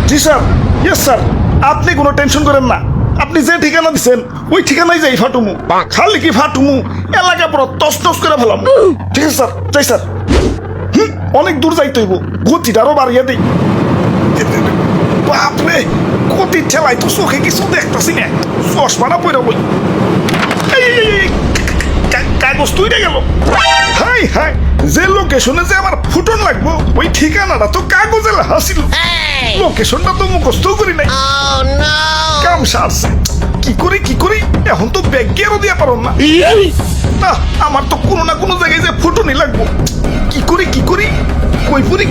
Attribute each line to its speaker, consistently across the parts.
Speaker 1: জি sir, yes sir, আপনি কোনো tension করেন না। আপনি যে ঠিকানা দিচ্ছেন ওই ঠিকানায় যাই ফাটুমু। খালি কি ফাটুমু, এলাকা পুরো তছনছ করে ফেলাম। ঠিক আছে স্যার, যাই স্যার। অনেক দূর যাইতে হইব, গতিটা আরো বাড়িয়ে দিই। বাপরে, গতির ঠেলাই তো চোখে কিছু দেখতেছি না, চশমাটা পড়ে বই। কাগজ তুইরে গেল। হাই হাই, যে লোকেশনে যে আমার ফুটন লাগবো ওই ঠিকানাটা তো কাগজে হাসিল, লোকেশনটা তো মুখস্থ করি নাই। কাম সারছে, কি করি এখন তো ব্যাগ গিয়ারও দিয়া পারো না। আমার তো কোনো না কোনো জায়গায় যে ফুটনই লাগবো। কি করি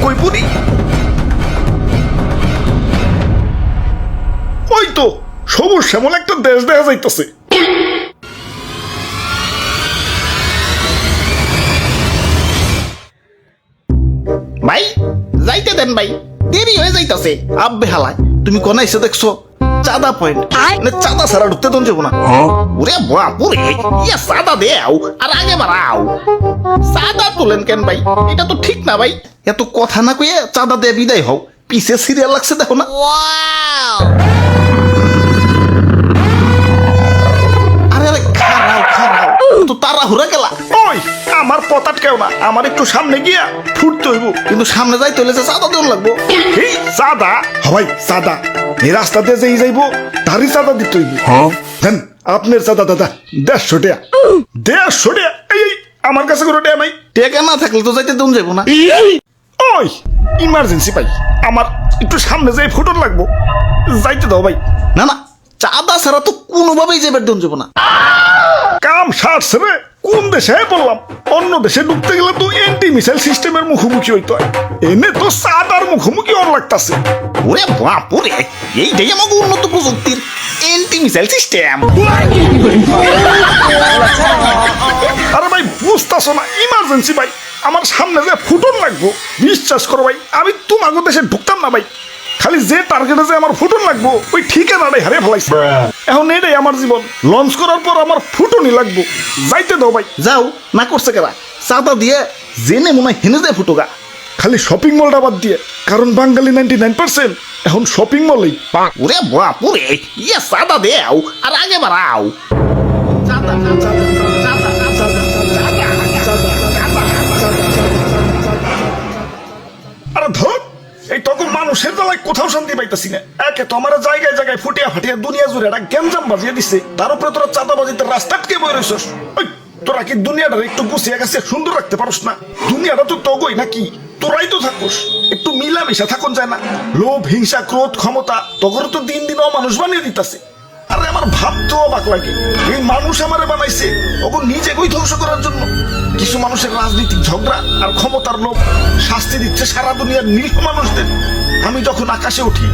Speaker 1: কই পুরি। ওই তো সবুজ শ্যামল একটা দেশ দেখা যাইতেছে।
Speaker 2: ভাই যাইতে দেন ভাই, দেরি হয়ে যাইতাছে। আব্বে হালায়, তুমি কোন এসে দেখছো? চাঁদা পয়েন্ট, চাঁদা ছাড়া ঢুকতে দন যাবো না। ওরে বাপুরে, ইয়া চাঁদা দেও আর আগে বাড়াও। চাঁদা তোলেন কেন ভাই? এটা তো ঠিক না ভাই। এত কথা না কইয়ে চাঁদা দিয়ে বিদায় হও, পিছে সিরিয়াল লাগছে দেখো না। আরে আরে খারাও তো তারা হুরা গেলা।
Speaker 1: ওই আমার পতাট কেউ না, আমার একটু সামনে গিয়া ফুটতে হইব।
Speaker 2: কিন্তু সামনে যাই তোলে যে চাঁদা দেওয়া লাগবো।
Speaker 1: এই চাঁদা হবাই চাঁদা, এই রাস্তা দিয়ে যেই যাইবো তারই চাঁদা দিতে হইব। দেন আপনার চাঁদা দাদা 150 টাকা। 150 টাকা? এই আমার কাছে কোনো টাকা নাই।
Speaker 2: টেকা না থাকলে তো যাইতে দন যাবো না।
Speaker 1: ওই ইমার্জেন্সি ভাই, আমার একটু সামনে যাই ফুটন লাগবো, যাইতে দাও ভাই।
Speaker 2: না না, চাঁদা ছাড়া তো কোনোভাবেই যাবার দন যাবো না।
Speaker 1: কাম সারছে রে, কোন দেশে বললাম? অন্য দেশে ঢুকতে গেলে তো এন্টি মিসাইল সিস্টেমের মুখোমুখি হইতে হয়, এনে তো চাঁদার মুখোমুখি অন লাগতাছে।
Speaker 2: ওরে বাপুরে, এইটাই আমাকে উন্নত প্রযুক্তির এন্টি মিসাইল সিস্টেম।
Speaker 1: আরে ভাই বুঝতেছো না, ইমার্জেন্সি ভাই, আমার সামনে যে ফুটন লাগবো, বিশ্বাস করো ভাই আমি তোমাকে দেশে ঢুকতাম না ভাই। খালি যে টার্গেটে যে আমার ফুটন লাগবো ওই ঠিকানাটাই হারিয়ে ফেলাইছে। এখন এটাই আমার জীবন, লঞ্চ করার পর আমার ফুটনই লাগবো, যাইতে দাও ভাই।
Speaker 2: যাও না করছে কেরা, চাঁদা দিয়ে জেনে মনে হয় হেনে যায় ফুটোগা।
Speaker 1: খালি শপিং মলটা বাদ দিয়ে, কারণ বাঙালি 99% এখন শপিং মলেই।
Speaker 2: ওরে বাপুরে, ইয়া চাঁদা দেও আর আগে বাড়াও।
Speaker 1: আরে ধর, এই তখন মানুষের বেলায় কোথাও শান্তি পাইতেছি না। একে তো আমার জায়গায় জায়গায় ফুটিয়া ফাটিয়া দুনিয়া জুড়ে একটা গ্যাঞ্জাম বাজিয়ে দিচ্ছে, তার উপরে তোরা চাঁদাবাজিতে রাস্তা আটকে বই রয়েছস। তোরা কি দুনিয়াটা একটু গুছিয়ে গেছে সুন্দর রাখতে পারস না? দুনিয়াটা তো তগই নাকি, তোরাই তো থাকোস, একটু মিলামিশা থাকুন যায় না? লোভ, হিংসা, ক্রোধ, ক্ষমতা তগর তো দিন দিন মানুষ বানিয়ে দিতেছে। আরে আমার ভাবতেও অবাক লাগে, এই মানুষ আমারে বানাইছে ওকে নিজেকেই ধ্বংস করার জন্য। কিছু মানুষের রাজনৈতিক ঝগড়া আর ক্ষমতার লোভ শাস্তি দিচ্ছে সারা দুনিয়ার নিরীহ মানুষদের। আমি যখন আকাশে উঠি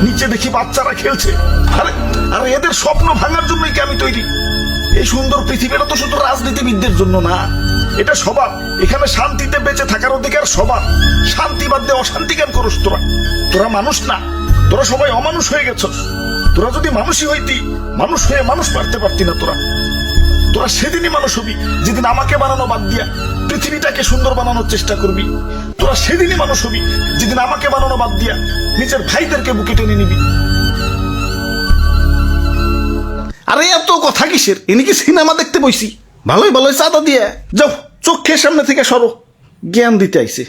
Speaker 1: নিচে দেখি বাচ্চারা খেলছে। আরে আরে এদের স্বপ্ন ভাঙার জন্যই কি আমি তৈরি? এই সুন্দর পৃথিবীটা তো শুধু রাজনীতিবিদদের জন্য না, এটা সবার। এখানে শান্তিতে বেঁচে থাকার অধিকার সবার। শান্তি বাদ দিয়ে অশান্তি কেন করস তোরা? তোরা মানুষ না, তোরা সবাই অমানুষ হয়ে গেছস। তোরা যদি মানুষই হইতি, মানুষ হয়ে মানুষ পারতে পারতি না। তোরা সেদিনই মানুষ হবি যেদিন আমাকে বানানো বাদ দিয়া পৃথিবীটাকে সুন্দর বানানোর চেষ্টা করবি। তোরা সেদিনই মানুষ হবি যেদিন আমাকে বানানো বাদ দিয়া নিজের ভাইদেরকে বুকে টেনে নিবি।
Speaker 2: আরে এত কথা কিসের? এনে কি সিনেমা দেখতে বইছি? ভালোই চাঁদা দিয়ে যাও, চোখের সামনে থেকে সরো, জ্ঞান দিতে আইছে।